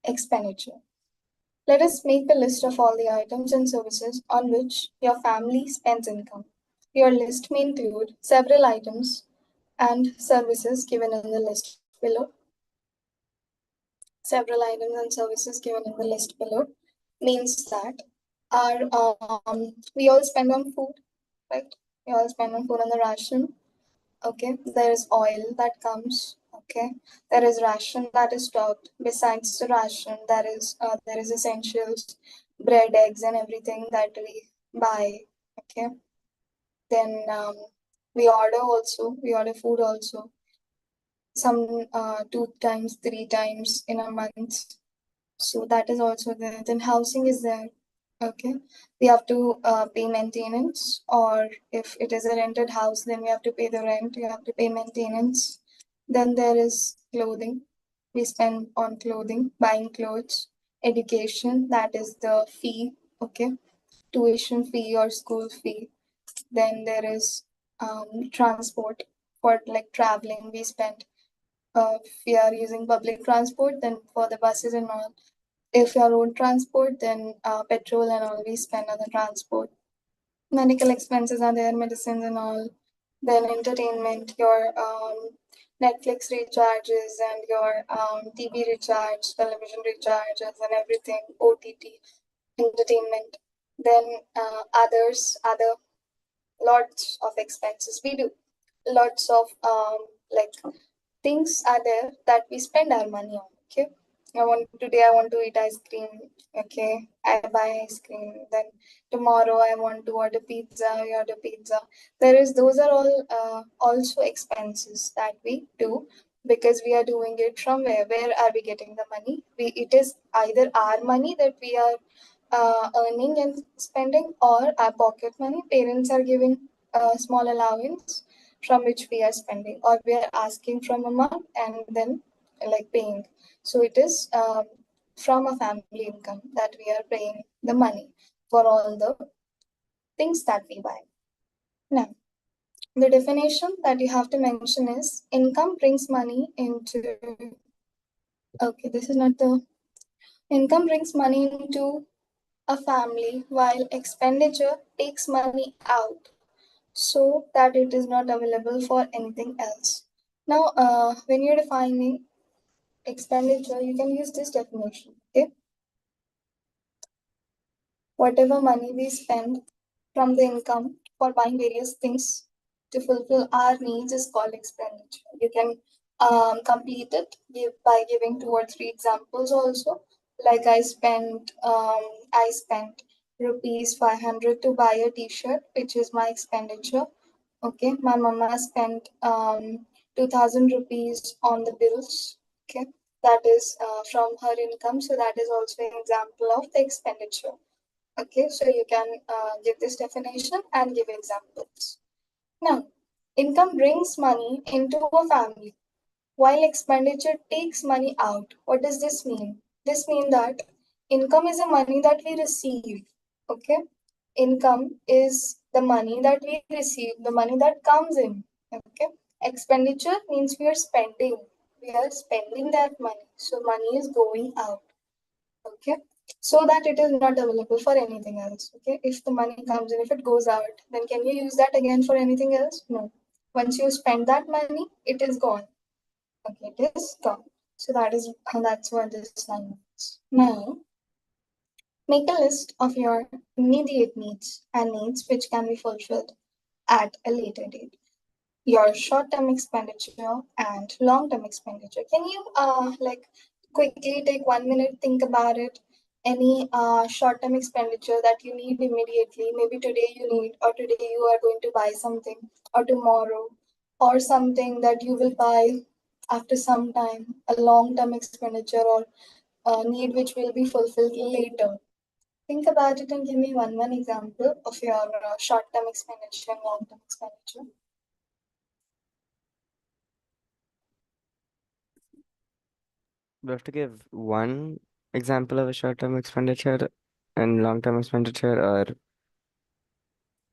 expenditure. Let us make a list of all the items and services on which your family spends income. Your list may include several items and services given in the list below. Several items and services given in the list below means that we all spend on food, right? We all spend on food on the ration. Okay, there is oil that comes. Okay, there is ration that is stocked. Besides the ration, there is essentials, bread, eggs, and everything that we buy. Okay, then we order food also. Some 2 times, 3 times in a month. So that is also there. Then housing is there. Okay, we have to pay maintenance, or if it is a rented house, then we have to pay the rent, we have to pay maintenance. Then there is clothing. We spend on clothing, buying clothes. Education, that is the fee, okay, tuition fee or school fee. Then there is transport for like traveling. We spend if we are using public transport, then for the buses and all. If your road transport, then petrol and all we spend on the transport. Medical expenses are there, medicines and all. Then entertainment, your Netflix recharges and your TV recharge, television recharges and everything, OTT, entertainment. Then other lots of expenses. We do lots of like things are there that we spend our money on. Okay, I want to eat ice cream. Okay, I buy ice cream. Then tomorrow I want to order pizza. I order pizza. Those are all also expenses that we do because we are doing it from where? Where are we getting the money? It is either our money that we are earning and spending, or our pocket money. Parents are giving a small allowance from which we are spending, or we are asking from a mom and then like paying. So it is from a family income that we are paying the money for all the things that we buy. Now, the definition that you have to mention is income brings money into. Okay, this is not the. Income brings money into a family while expenditure takes money out so that it is not available for anything else. Now, when you're defining expenditure, you can use this definition. Okay, whatever money we spend from the income for buying various things to fulfill our needs is called expenditure. You can complete it by giving 2 or 3 examples also. Like I spent rupees 500 to buy a T-shirt, which is my expenditure. Okay, my mama spent 2,000 rupees on the bills. Okay, that is from her income, so that is also an example of the expenditure. Okay, so you can give this definition and give examples. Now, income brings money into a family while expenditure takes money out. What does this mean? This means that income is the money that we receive. Okay, income is the money that we receive, the money that comes in. Okay, expenditure means we are spending. We are spending that money. So money is going out. Okay, so that it is not available for anything else. Okay, if the money comes in, if it goes out, then can you use that again for anything else? No. Once you spend that money, it is gone. Okay, it is gone. So that's what this line means. Now, make a list of your immediate needs and needs which can be fulfilled at a later date. Your short-term expenditure and long-term expenditure. Can you like quickly take 1 minute, think about it? Any short-term expenditure that you need immediately, maybe today you need, or today you are going to buy something, or tomorrow, or something that you will buy after some time, a long-term expenditure or a need which will be fulfilled later. Think about it and give me one example of your short-term expenditure and long-term expenditure. We have to give one example of a short-term expenditure and long-term expenditure, or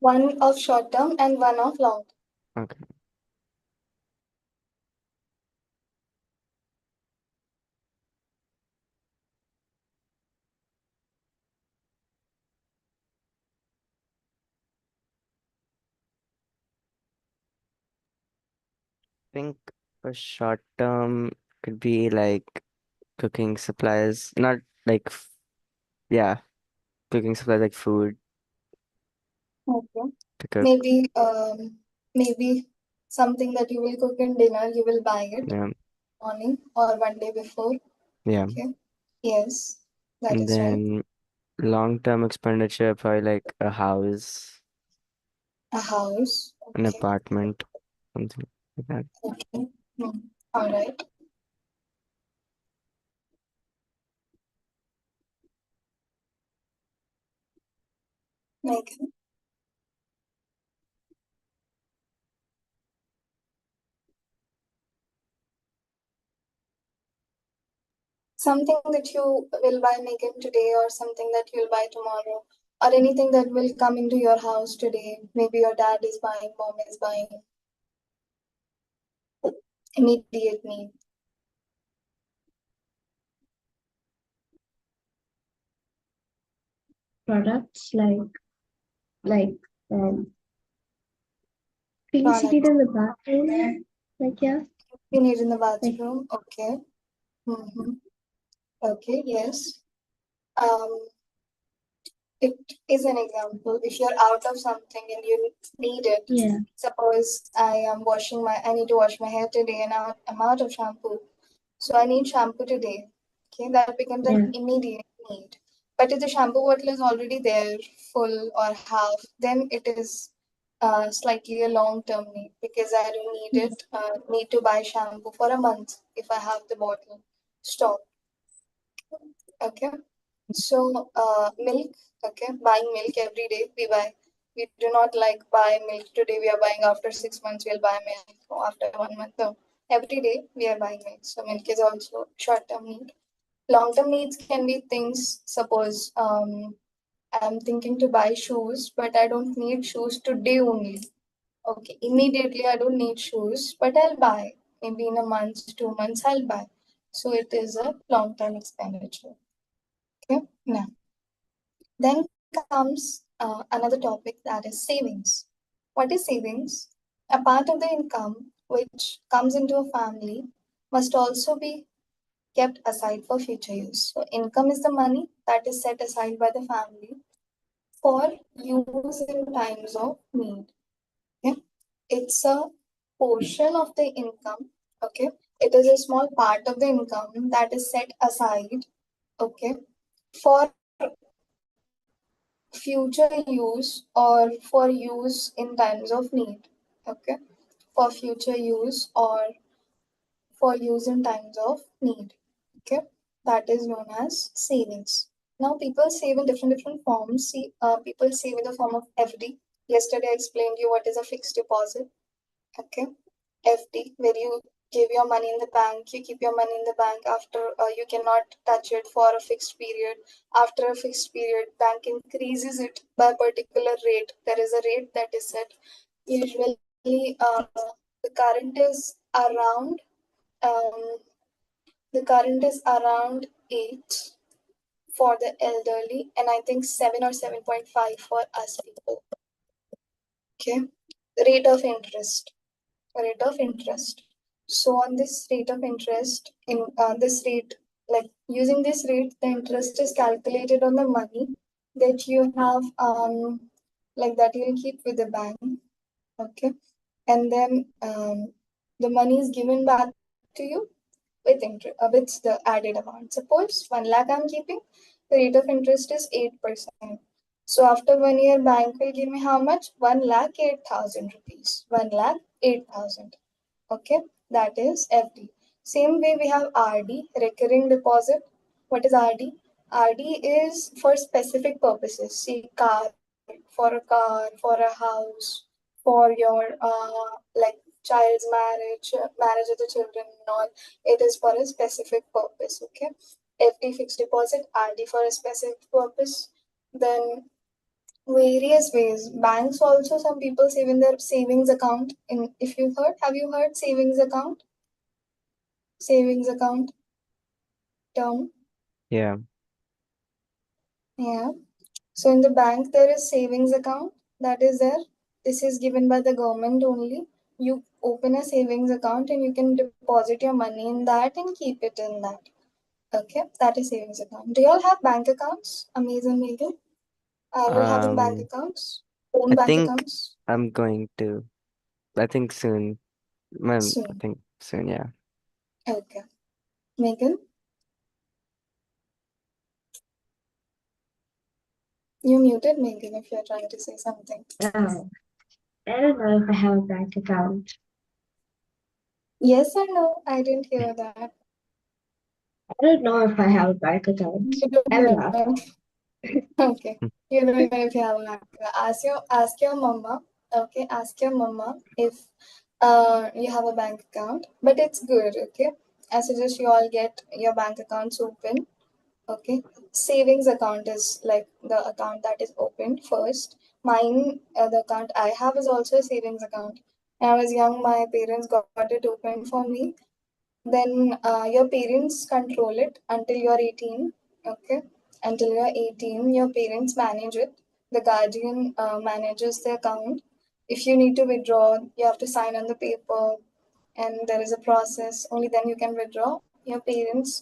One of short term and one of long term. okay. think for short term could be like cooking supplies, not like yeah, cooking supplies like food Okay. to cook. Maybe something that you will cook in dinner, you will buy it Yeah, morning or one day before. yeah. Okay. Yes, that And is right. then long-term expenditure, probably like a house, A house. an Okay. apartment, something like that. Okay. Hmm. All right. Like something that you will buy Megan today, or something that you'll buy tomorrow, or anything that will come into your house today. Maybe your dad is buying, mom is buying. Immediate need. Products like um, things you need Product in the bathroom. Like yeah, you need in the like bathroom. Okay. Mm-hmm. Okay. Yes. Um, it is an example. If you're out of something and you need it, yeah, suppose I need to wash my hair today and I'm out of shampoo. So I need shampoo today. Okay, that becomes an yeah, immediate need. But if the shampoo bottle is already there, full or half, then it is slightly a long-term need because I don't need to buy shampoo for a month if I have the bottle stock. Okay. So, milk, okay, buying milk every day we buy. We do not like buy milk today, we are buying after 6 months, we'll buy milk or after 1 month. No, every day we are buying milk. So, milk is also short term need. Long term needs can be things, suppose I'm thinking to buy shoes, but I don't need shoes today only. Okay, immediately I don't need shoes, but I'll buy. Maybe in a month, 2 months, I'll buy. So, it is a long term expenditure. Okay, now. Then comes another topic, that is savings. What is savings? A part of the income which comes into a family must also be kept aside for future use. So, income is the money that is set aside by the family for use in times of need. Okay? It's a portion of the income. Okay, it is a small part of the income that is set aside. Okay, for future use or for use in times of need. Okay, for future use or for use in times of need. Okay, that is known as savings. Now people save in different forms. See, people save in the form of FD. Yesterday I explained you what is a fixed deposit. Okay, FD, where you give your money in the bank, you keep your money in the bank. After you cannot touch it for a fixed period. After a fixed period, bank increases it by a particular rate. There is a rate that is set. Usually, the current is around um, the current is around 8 for the elderly, and I think 7 or 7.5 for us people. Okay, rate of interest. Rate of interest. So on this rate of interest, in this rate, like using this rate, the interest is calculated on the money that you have, like that you'll keep with the bank. Okay, and then the money is given back to you with the added amount. Suppose 1 lakh I'm keeping, the rate of interest is 8%. So after 1 year, bank will give me how much? 1,08,000 rupees. 1,08,000. Okay, that is FD. Same way we have RD, recurring deposit. What is RD? RD is for specific purposes. See, car, for a house, for your like child's marriage, marriage of the children and all. It is for a specific purpose. Okay, FD, fixed deposit, RD for a specific purpose. Then various ways. Banks also, some people save in their savings account. In, if you've heard, have you heard savings account? Savings account term. Yeah, Yeah. So in the bank there is savings account that is there. This is given by the government only. You open a savings account and you can deposit your money in that and keep it in that. Okay, that is savings account. Do you all have bank accounts? Amazing, Megan. Are you all having bank accounts? Own I bank think accounts? I'm going to. I think soon. Man, I Soon. think soon, yeah. Okay. Megan, you muted Megan if you're trying to say something. Oh, I don't know if I have a bank account. Yes or no? I didn't hear that. I don't know if I have a bank account. You don't I don't know. know. Okay. Hmm. You don't know if you have a bank account. Ask your mama. Okay, ask your mama if you have a bank account. But it's good, okay? I suggest you all get your bank accounts open. Okay. Savings account is like the account that is opened first. Mine, the account I have is also a savings account. When I was young, my parents got it open for me. Then your parents control it until you're 18. Okay. Until you're 18, your parents manage it. The guardian manages the account. If you need to withdraw, you have to sign on the paper and there is a process. Only then you can withdraw. Your parents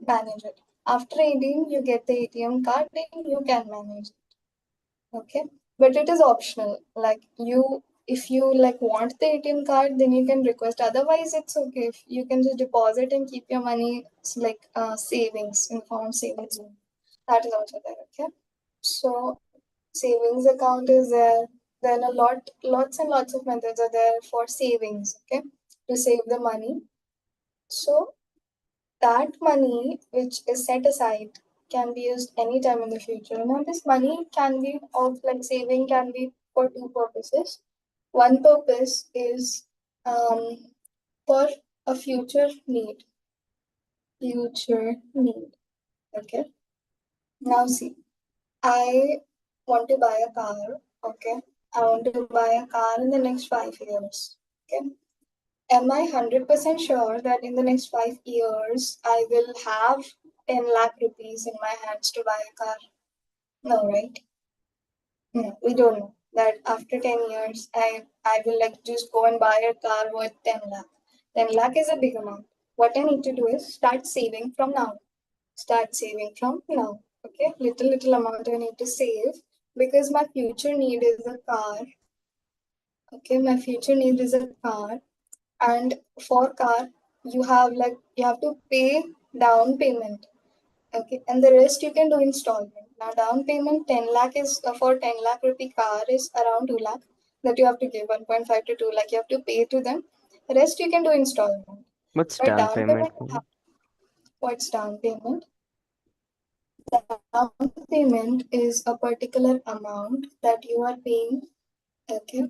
manage it. After 18, you get the ATM card and you can manage it. Okay, but it is optional. Like if you like want the ATM card, then you can request. Otherwise, it's okay. If you can just deposit and keep your money like savings, informed savings. That is also there. Okay, so savings account is there. Then lots and lots of methods are there for savings. Okay, to save the money. So that money which is set aside can be used anytime in the future. Now, this money can be of like saving can be for two purposes. One purpose is for a future need. Future need. Okay. Now, see, I want to buy a car. Okay. I want to buy a car in the next 5 years. Okay. Am I 100% sure that in the next 5 years I will have 10 lakh rupees in my hands to buy a car? No, right? No, we don't know that after 10 years I will like just go and buy a car worth 10 lakh. 10 lakh is a big amount. What I need to do is start saving from now. Start saving from now. Okay, little amount I need to save because my future need is a car. Okay, my future need is a car and for car you have to pay down payment. Okay, and the rest you can do installment. Now down payment 10 lakh is for 10 lakh rupee car is around 2 lakh that you have to give 1.5 to 2 lakh you have to pay to them. The rest you can do installment. What's But down down payment? payment, what's down payment? Down payment is a particular amount that you are paying. Okay,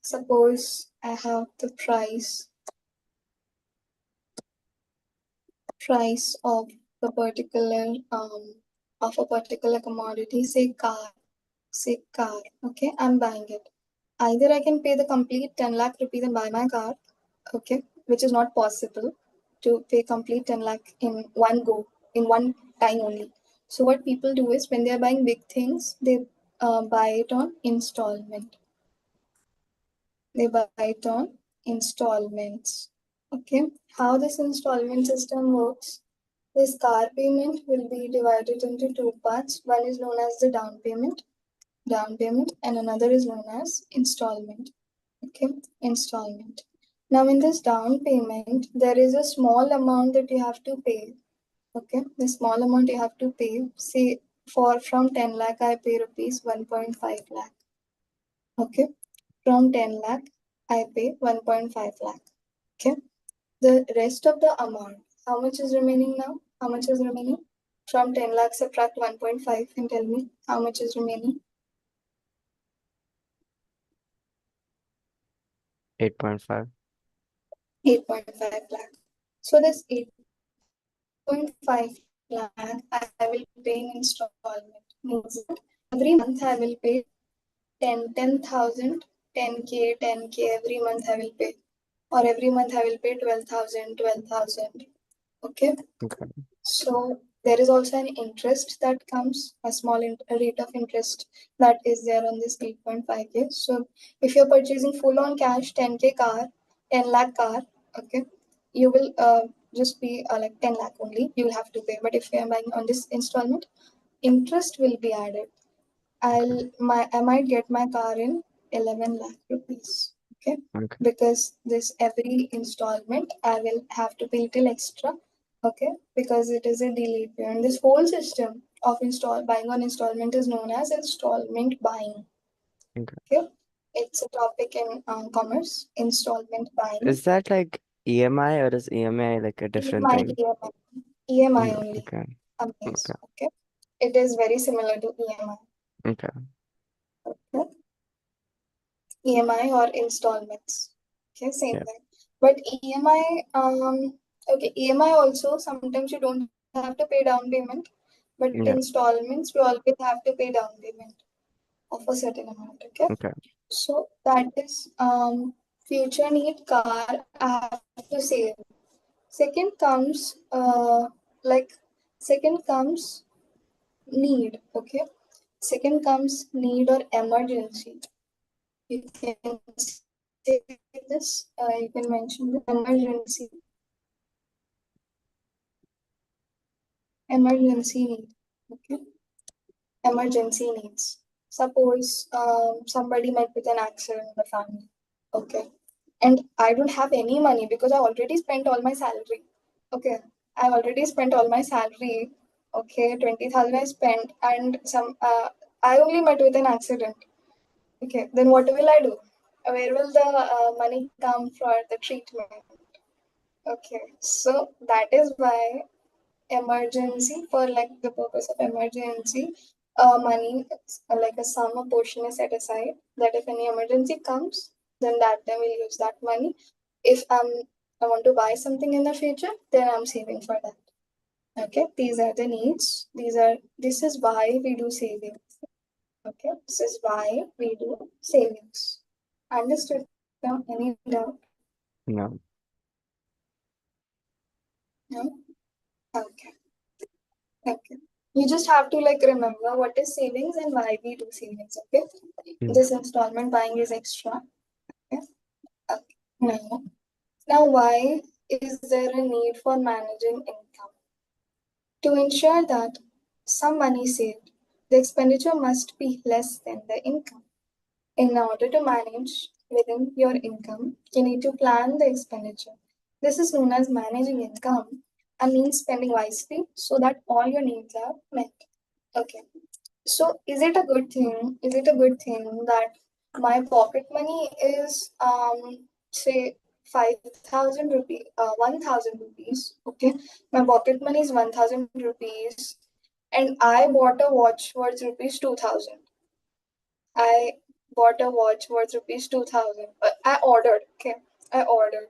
suppose I have the price of the particular of a particular commodity, say car. Okay, I'm buying it. Either I can pay the complete 10 lakh rupees and buy my car, okay, which is not possible to pay complete 10 lakh in one go, in one time only. So what people do is when they are buying big things, they buy it on installment. They buy it on installments. Okay, how this installment system works. This car payment will be divided into two parts. One is known as the down payment, and another is known as installment. Okay, installment. Now, in this down payment, there is a small amount that you have to pay. Okay, the small amount you have to pay. Say, for from 10 lakh, I pay rupees 1.5 lakh. Okay, from 10 lakh, I pay 1.5 lakh. Okay, the rest of the amount, how much is remaining now? How much is remaining? From 10 lakh, subtract 1.5 and tell me how much is remaining. 8.5. 8.5 lakh. So this 8.5 lakh I will pay in installment. Means every month I will pay 10,000, 10K, 10K every month I will pay. Or every month I will pay 12,000, 12,000. Okay. Okay. So There is also an interest that comes, a small rate of interest that is there on this 8.5K. So if you're purchasing full on cash 10K car, 10 lakh car, okay, you will just be like 10 lakh only you will have to pay. But if you're buying on this installment, interest will be added. I might get my car in 11 lakh rupees. Okay. Okay. Because this every installment I will have to pay little extra. Okay. Because it is a delayed payment. This whole system of buying on installment is known as installment buying. Okay. Okay. It's a topic in commerce, installment buying. Is that like EMI or is EMI like a different EMI, thing? EMI, EMI Mm, only. okay. Amaze. Okay. Okay. It is very similar to EMI. Okay. Okay. EMI or installments. Okay, same Yeah. thing. But EMI, okay, EMI also sometimes you don't have to pay down payment, but Yeah. installments we always have to pay down payment of a certain amount. Okay, Okay. so that is future need car I have to save. Second comes like second comes need. Okay, second comes need or emergency. You can say this, you can mention the emergency, emergency need. Okay, emergency needs. Suppose somebody met with an accident in the family. Okay, and I don't have any money because I already spent all my salary. Okay, I already spent all my salary. Okay, 20,000 I spent, and I only met with an accident. Okay, then what will I do? Where will the money come for the treatment? Okay, so that is why emergency, for like the purpose of emergency, money, like a sum, a portion is set aside that if any emergency comes, then that time we'll use that money. If I want to buy something in the future, then I'm saving for that. Okay, these are the needs. This is why we do savings. Okay, this is why we do savings. Understood? Now, any doubt? No. No? Okay. Okay. You just have to like remember what is savings and why we do savings. Okay. Mm. This installment buying is extra. Okay. Okay. Now, why is there a need for managing income? To ensure that some money saved, the expenditure must be less than the income. In order to manage within your income, you need to plan the expenditure. This is known as managing income and means spending wisely so that all your needs are met. Okay. So is it a good thing? Is it a good thing that my pocket money is say 5,000 rupees, 1,000 rupees? Okay, my pocket money is 1,000 rupees, and I bought a watch worth rupees 2,000. I bought a watch worth rupees 2,000. I ordered. Okay, I ordered.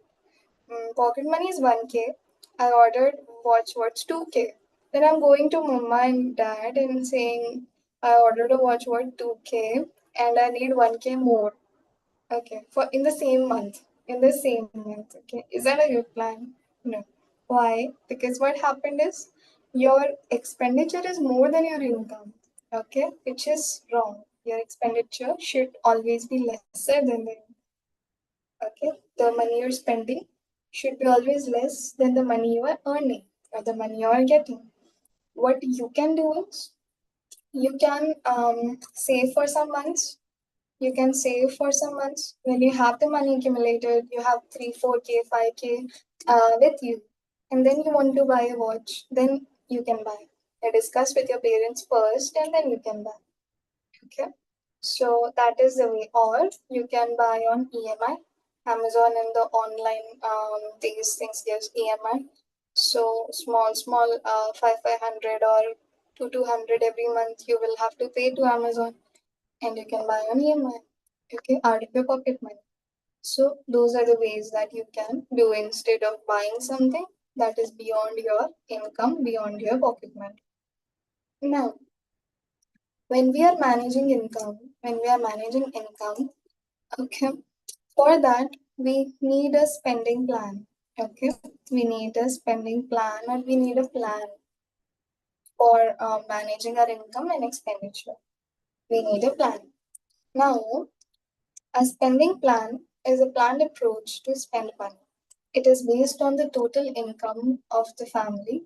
Pocket money is 1K. I ordered watch worth 2K. Then I'm going to mama and dad and saying I ordered a watch worth 2K and I need 1K more. Okay, for in the same month. In the same month. Okay, is that a good plan? No. Why? Because what happened is your expenditure is more than your income. Okay, which is wrong. Your expenditure should always be lesser than the income. Okay, the money you're spending should be always less than the money you are earning or the money you are getting. What you can do is you can save for some months. You can save for some months when you have the money accumulated. You have 3, 4K, 5K with you, and then you want to buy a watch. Then you can buy. You discuss with your parents first, and then you can buy. Okay. So that is the way. Or you can buy on EMI. Amazon and the online these things gives EMI. So small 500 or 200 every month you will have to pay to Amazon, and you can buy on EMI. Okay, out of your pocket money. So those are the ways that you can do instead of buying something that is beyond your income, beyond your pocket money. Now, when we are managing income, okay, for that we need a spending plan. Okay, we need a spending plan or we need a plan. for managing our income and expenditure. We need a plan. Now, a spending plan is a planned approach to spend money. It is based on the total income of the family.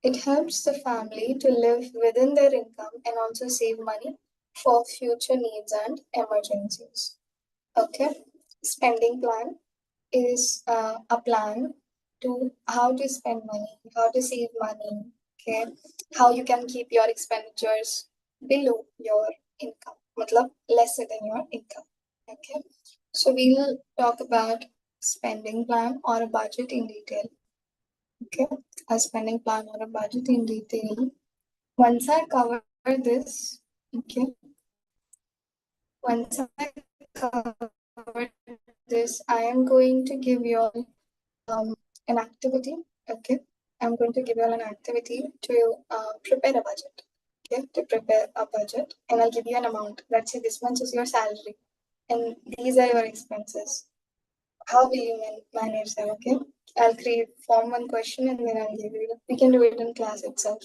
It helps the family to live within their income and also save money for future needs and emergencies. Okay, spending plan is a plan to how to spend money, how to save money, okay, how you can keep your expenditures below your income, matlab lesser than your income. Okay, so we'll talk about spending plan or a budget in detail. Okay, a spending plan or a budget in detail. Once I cover this, okay, once I cover this, I am going to give you all an activity. Okay, I'm going to give you all an activity to prepare a budget. Okay, to prepare a budget, and I'll give you an amount. Let's say this much is your salary, and these are your expenses. How will you manage them? Okay, I'll create form one question and then I'll give you. We can do it in class itself.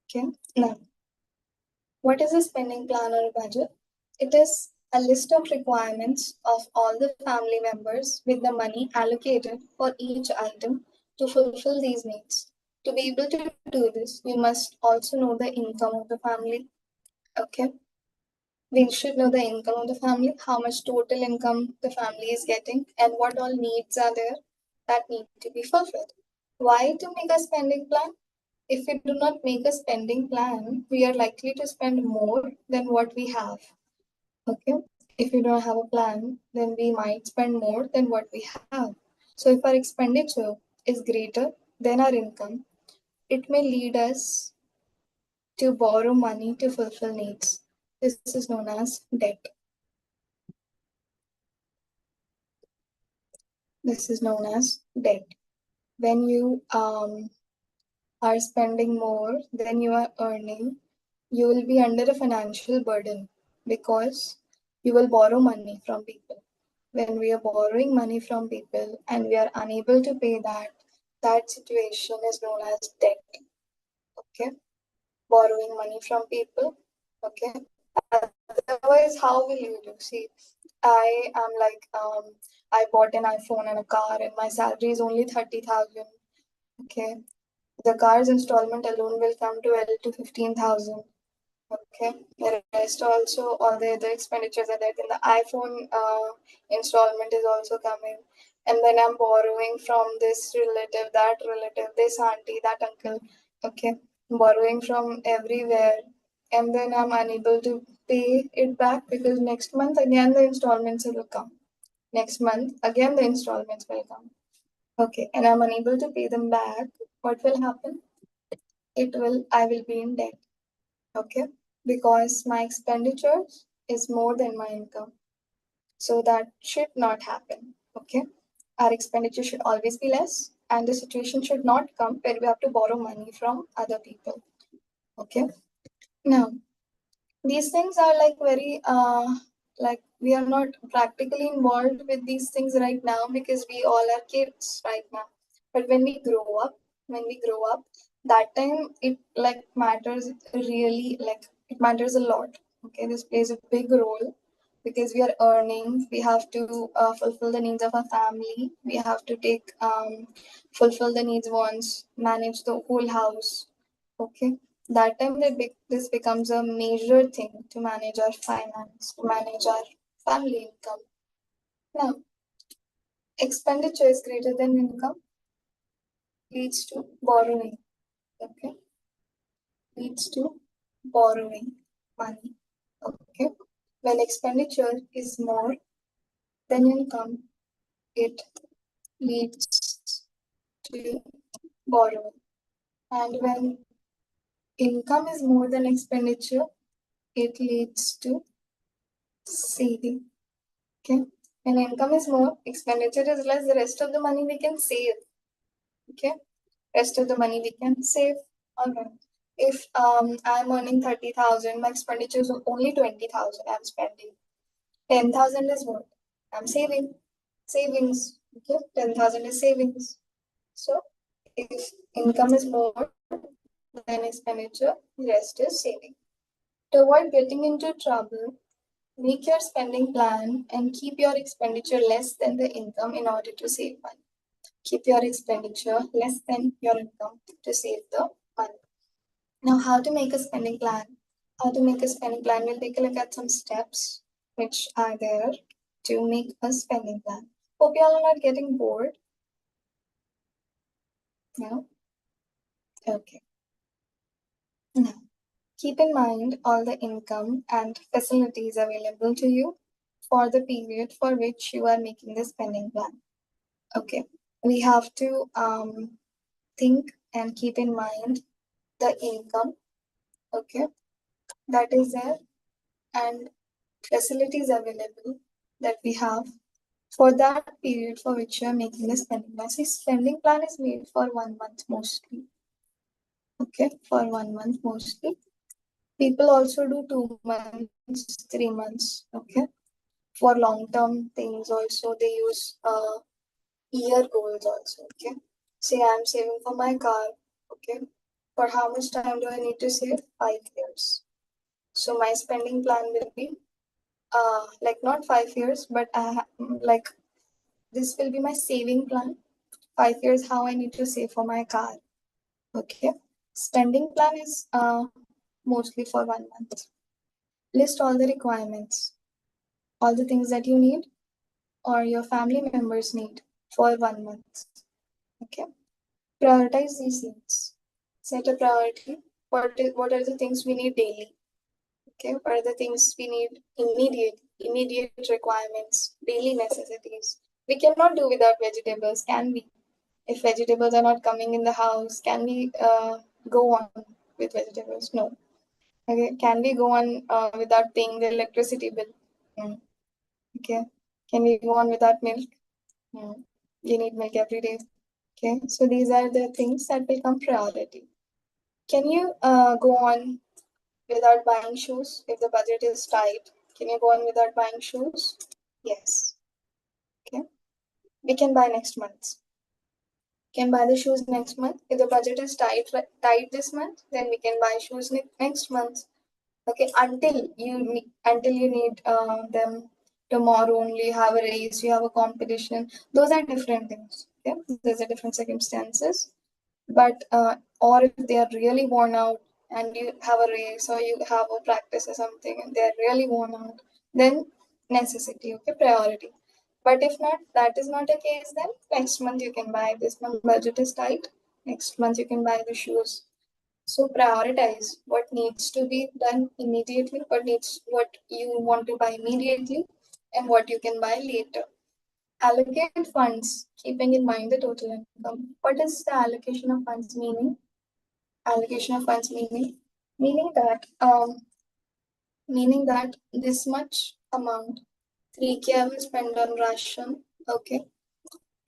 Okay, now what is a spending plan or a budget? It is a list of requirements of all the family members with the money allocated for each item to fulfill these needs. To be able to do this, you must also know the income of the family. Okay. We should know the income of the family, how much total income the family is getting, and what all needs are there that need to be fulfilled. Why to make a spending plan? If we do not make a spending plan, we are likely to spend more than what we have. Okay. If we don't have a plan, then we might spend more than what we have. So if our expenditure is greater than our income, it may lead us to borrow money to fulfill needs. This is known as debt. This is known as debt. When you are spending more than you are earning, you will be under a financial burden because you will borrow money from people. When we are borrowing money from people and we are unable to pay that, that situation is known as debt. Okay, borrowing money from people. Okay, otherwise, how will you do? See, I am like, I bought an iPhone and a car, and my salary is only 30,000. Okay, the car's installment alone will come to 15,000. Okay, the rest also, all the other expenditures are there. Then the iPhone installment is also coming, and then I'm borrowing from this relative, that relative, this auntie, that uncle. Okay, borrowing from everywhere, and then I'm unable to pay it back because next month again the installments will come. Next month again the installments will come. Okay, and I'm unable to pay them back. What will happen? I will be in debt. Okay, because my expenditures is more than my income. So that should not happen. Okay, our expenditure should always be less, and the situation should not come where we have to borrow money from other people. Okay, now these things are like very like we are not practically involved with these things right now because we all are kids right now. But when we grow up, that time it like matters really, like it matters a lot. Okay, this plays a big role because we are earning, we have to fulfill the needs of our family, we have to take fulfill the needs once, manage the whole house. Okay, that time this becomes a major thing to manage our finance, to manage our family income. Now, expenditure is greater than income leads to borrowing. Okay, leads to borrowing money. Okay, when expenditure is more than income, it leads to borrowing. And when income is more than expenditure, it leads to saving. Okay. When income is more, expenditure is less, the rest of the money we can save. Okay. Rest of the money we can save. Alright. If I'm earning 30,000, my expenditure is only 20,000 I'm spending. 10,000 is what? I'm saving. Savings. Okay. 10,000 is savings. So if income is more, then expenditure, rest is saving. To avoid getting into trouble, make your spending plan and keep your expenditure less than the income in order to save money. Keep your expenditure less than your income to save the money. Now, how to make a spending plan? How to make a spending plan? We'll take a look at some steps which are there to make a spending plan. Hope you all are not getting bored. No? Okay. Now, keep in mind all the income and facilities available to you for the period for which you are making the spending plan. Okay. We have to think and keep in mind the income, okay, that is there, and facilities available that we have for that period for which you are making the spending plan. See, spending plan is made for 1 month mostly. Okay, for 1 month mostly. People also do 2 months, 3 months. Okay, for long term things also they use year goals also. Okay, say I'm saving for my car. Okay, for how much time do I need to save? 5 years. So my spending plan will be like not 5 years, but like this will be my saving plan. 5 years how I need to save for my car. Okay. Spending plan is mostly for 1 month. List all the requirements, all the things that you need or your family members need for 1 month. Okay. Prioritize these needs. Set a priority. What are the things we need daily? Okay. What are the things we need immediate requirements, daily necessities? We cannot do without vegetables, can we? If vegetables are not coming in the house, can we go on with vegetables? No. Okay. Can we go on without paying the electricity bill? Mm. Okay. Can we go on without milk? Mm. You need milk every day. Okay. So these are the things that will come priority. Can you go on without buying shoes if the budget is tight? Can you go on without buying shoes? Yes. Okay. We can buy next month. Can buy the shoes next month. If the budget is tight this month, then we can buy shoes next month. Okay, until you need them tomorrow only. You have a race, you have a competition. Those are different things. Okay, those are different circumstances. But or if they are really worn out and you have a race or you have a practice or something and they are really worn out, then necessity. Okay, priority. But if not, that is not a case, then next month you can buy. This month budget is tight. Next month you can buy the shoes. So prioritize what needs to be done immediately, what you want to buy immediately, and what you can buy later. Allocate funds, keeping in mind the total income. What is the allocation of funds meaning? Allocation of funds meaning that this much amount 3K I will spend on ration, okay,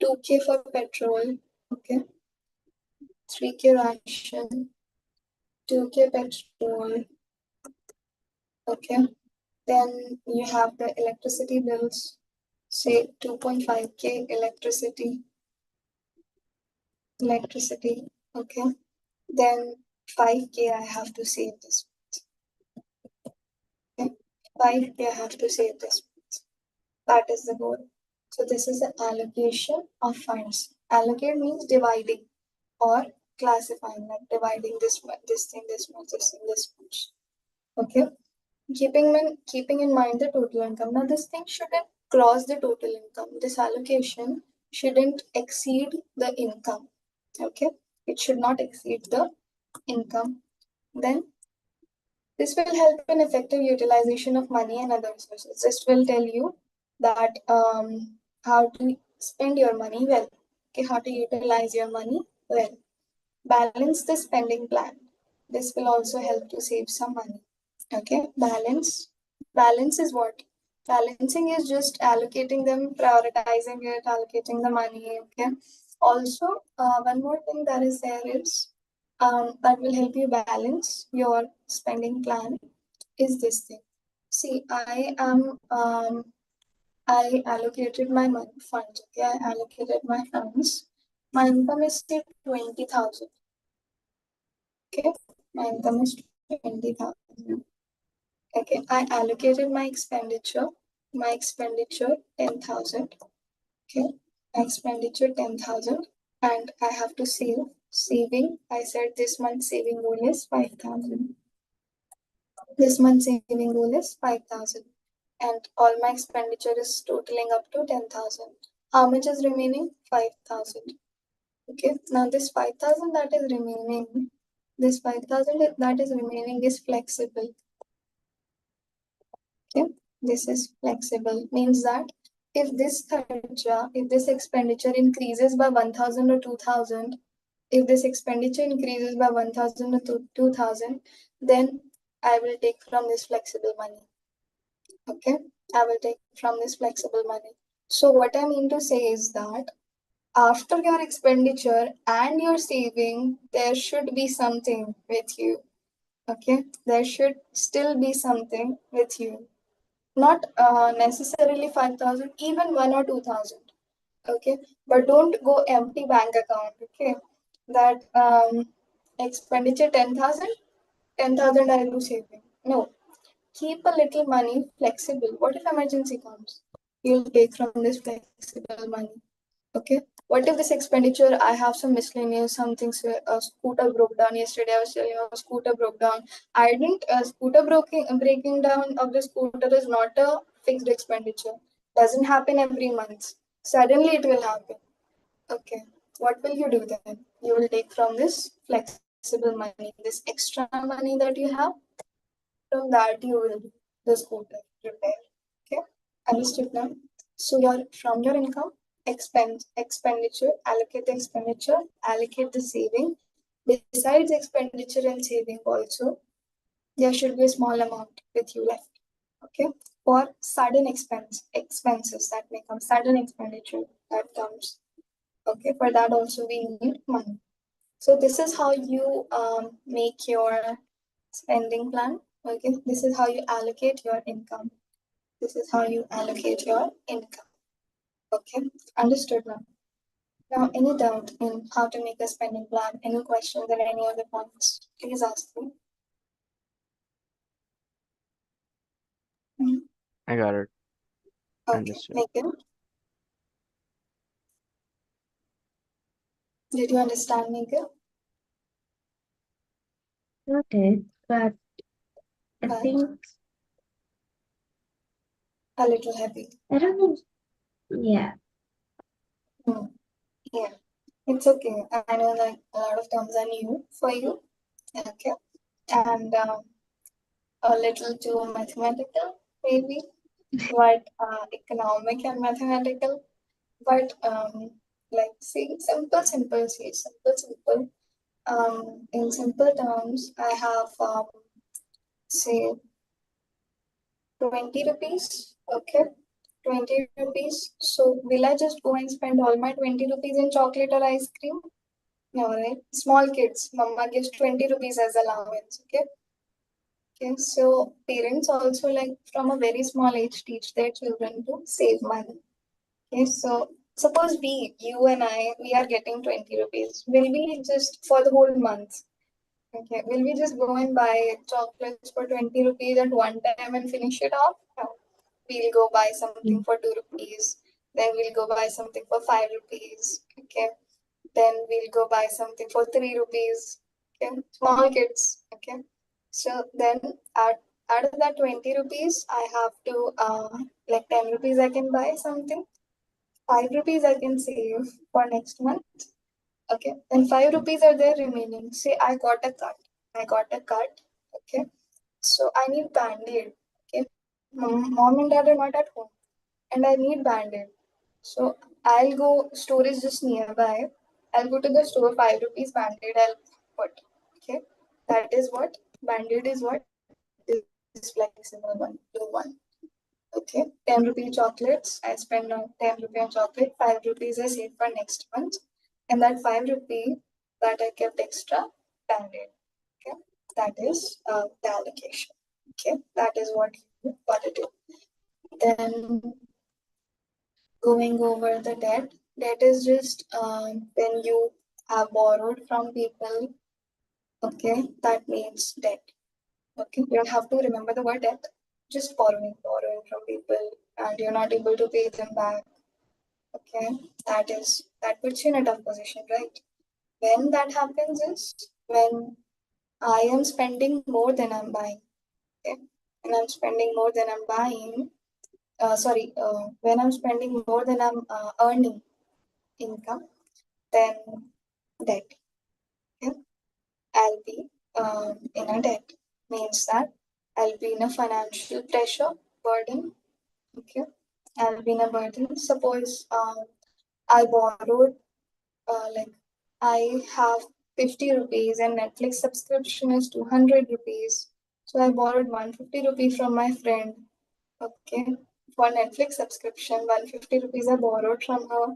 2K for petrol, okay, 3K ration, 2K petrol, okay. Then you have the electricity bills, say 2.5K electricity, okay. Then 5K I have to save this month, okay. 5K I have to save this month. That is the goal. So this is the allocation of funds. Allocate means dividing or classifying, like dividing this much, this thing, this much, this thing, this much. Okay. Keeping in mind the total income. Now this thing shouldn't cross the total income. This allocation shouldn't exceed the income. Okay. It should not exceed the income. Then this will help in effective utilization of money and other resources. This will tell you that how to spend your money well. Okay, how to utilize your money well. Balance the spending plan. This will also help to save some money. Okay, balance is what? Balancing is just allocating them, prioritizing it, allocating the money. Okay, also one more thing that is there is that will help you balance your spending plan is this thing. See, I allocated my money funds. Okay, I allocated my funds. My income is say 20,000. Okay, my income is 20,000. Okay, I allocated my expenditure. My expenditure 10,000. Okay, my expenditure 10,000, and I have to save. Saving, I said this month's saving goal is 5,000. This month's saving goal is 5,000, and all my expenditure is totaling up to 10,000. How much is remaining? 5,000. Okay, now this 5,000 that is remaining, this 5,000 that is remaining is flexible. Okay, this is flexible means that if this kharcha, if this expenditure increases by 1,000 or 2,000, if this expenditure increases by 1,000 or 2,000, then I will take from this flexible money. Okay, I will take from this flexible money. So what I mean to say is that after your expenditure and your saving, there should be something with you. Okay, there should still be something with you. Not necessarily 5,000, even 1 or 2,000. Okay, but don't go empty bank account. Okay, that expenditure 10,000, 10,000 I do saving. No, keep a little money flexible. What if emergency comes? You'll take from this flexible money. Okay. What if this expenditure, I have some miscellaneous something, so a scooter broke down yesterday. I was telling you a scooter broke down. I didn't, scooter breaking down of the scooter is not a fixed expenditure. Doesn't happen every month. Suddenly it will happen. Okay. What will you do then? You will take from this flexible money, this extra money that you have, from that you will do the scooter repair. Okay. Understood now? So your from your income, expenditure, allocate the expenditure, allocate the saving. Besides expenditure and saving also, there should be a small amount with you left. Okay. For sudden expenses that may come, sudden expenditure that comes. Okay. For that also we need money. So this is how you make your spending plan. Okay. This is how you allocate your income. This is how you allocate your income. Okay, understood now. Now, any doubt in how to make a spending plan, any questions or any other points, please ask me. Mhm. I got it. Okay, Understood. Nikhil, did you understand, Nikhil? Okay, but I But think a little heavy. I don't know. Yeah, Hmm. Yeah, it's okay. I know like a lot of terms are new for you. Okay, and a little too mathematical, maybe, but economic and mathematical. But like see, simple. In simple terms, I have say 20 rupees. Okay, 20 rupees. So will I just go and spend all my 20 rupees in chocolate or ice cream? No, right? Small kids, mama gives 20 rupees as allowance. Okay. Okay. So parents also like from a very small age teach their children to save money. Okay. So suppose you and I, we are getting 20 rupees. Will we just for the whole month? Okay, will we just go and buy chocolates for 20 rupees at one time and finish it off? No. We'll go buy something mm, for 2 rupees, then we'll go buy something for 5 rupees. Okay, then we'll go buy something for 3 rupees. Okay, small kids. Okay, so then out of that 20 rupees, I have to, like 10 rupees, I can buy something, 5 rupees I can save for next month. Okay, then 5 rupees are there remaining. Say I got a cut. I got a cut. Okay, so I need band-aid. Okay, mom and dad are not at home, and I need band-aid. So I'll go. Store is just nearby. I'll go to the store. 5 rupees band-aid. I'll put. Okay, that is what band-aid is. What this flexible one, blue one. Okay, 10 rupee chocolates. I spend on 10 rupee on chocolate. 5 rupees I save for next month, and that 5 rupee that I kept extra, band-aid. Okay, that is the allocation. Okay, that is what you gotta do. Then going over the debt. Debt is just when you have borrowed from people. Okay, that means debt. Okay, you don't have to remember the word debt. Just borrowing from people, and you're not able to pay them back. Okay, that puts you in a tough position, right? When that happens is when I am spending more than I'm buying. Okay, and I'm spending more than I'm buying. When I'm spending more than I'm earning income, then debt. Okay, I'll be in a debt. Means that I'll be in a financial pressure burden. Okay, I'll be in a burden. Suppose I borrowed like I have 50 rupees and Netflix subscription is 200 rupees. So I borrowed 150 rupees from my friend. Okay, for Netflix subscription, 150 rupees I borrowed from her,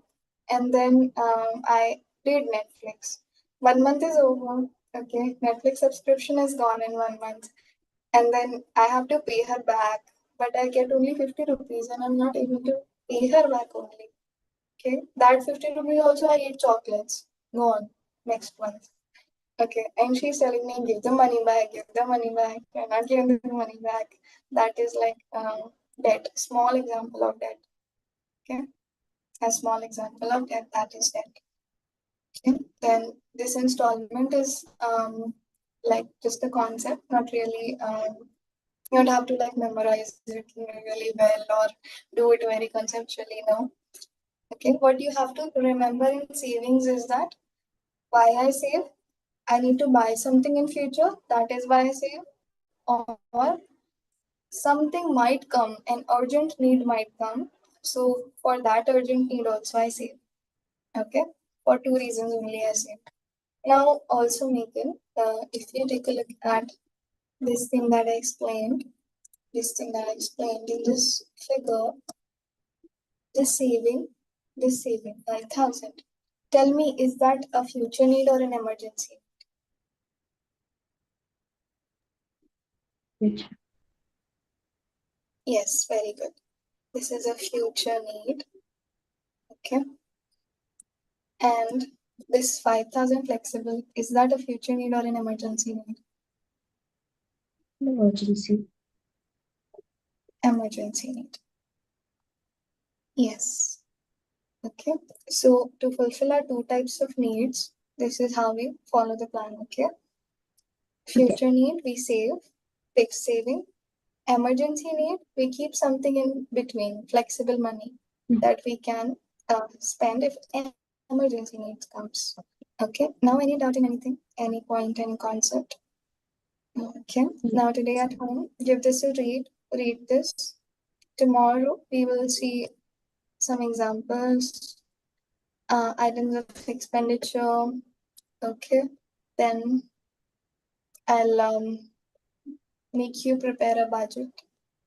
and then I did Netflix. 1 month is over. Okay, Netflix subscription is gone in 1 month, and then I have to pay her back, but I get only 50 rupees, and I'm not able to pay her back only. Okay, that 50 rupees also I eat chocolates. Gone next month. Okay, and she's telling me, give the money back, give the money back. You're not giving the money back. That is like debt. Small example of debt. Okay, a small example of debt, that is debt. Okay, then this installment is like just a concept, not really. You don't have to like memorize it really well or do it very conceptually. No. Okay, what you have to remember in savings is that why I save. I need to buy something in future. That is why I save. Or something might come, an urgent need might come. So for that urgent need also I save. Okay, for two reasons only I save. Now also Megan, if you take a look at this thing that I explained, in this figure, this saving, 5,000. Tell me, is that a future need or an emergency? Which Yes, very good. This is a future need. Okay. And this 5,000 flexible, is that a future need or an emergency need? emergency? Emergency need. Yes. Okay. So to fulfill our two types of needs, this is how we follow the plan. Okay. Future need, we save, fixed saving. Emergency need, we keep something in between, flexible money that we can spend if emergency needs comes. Okay. Now any doubt in anything, any point, any concept? Okay. Now today at home, give this a read. Read this. Tomorrow we will see some examples, items of expenditure. Okay. Then I'll make you prepare a budget.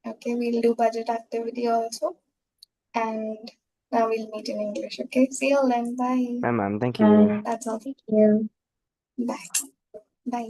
Okay. We'll do budget activity also. And now we'll meet in English. Okay. See you all then. Bye. Bye, ma'am. Thank you. Bye. That's all. Thank you. Bye. Bye.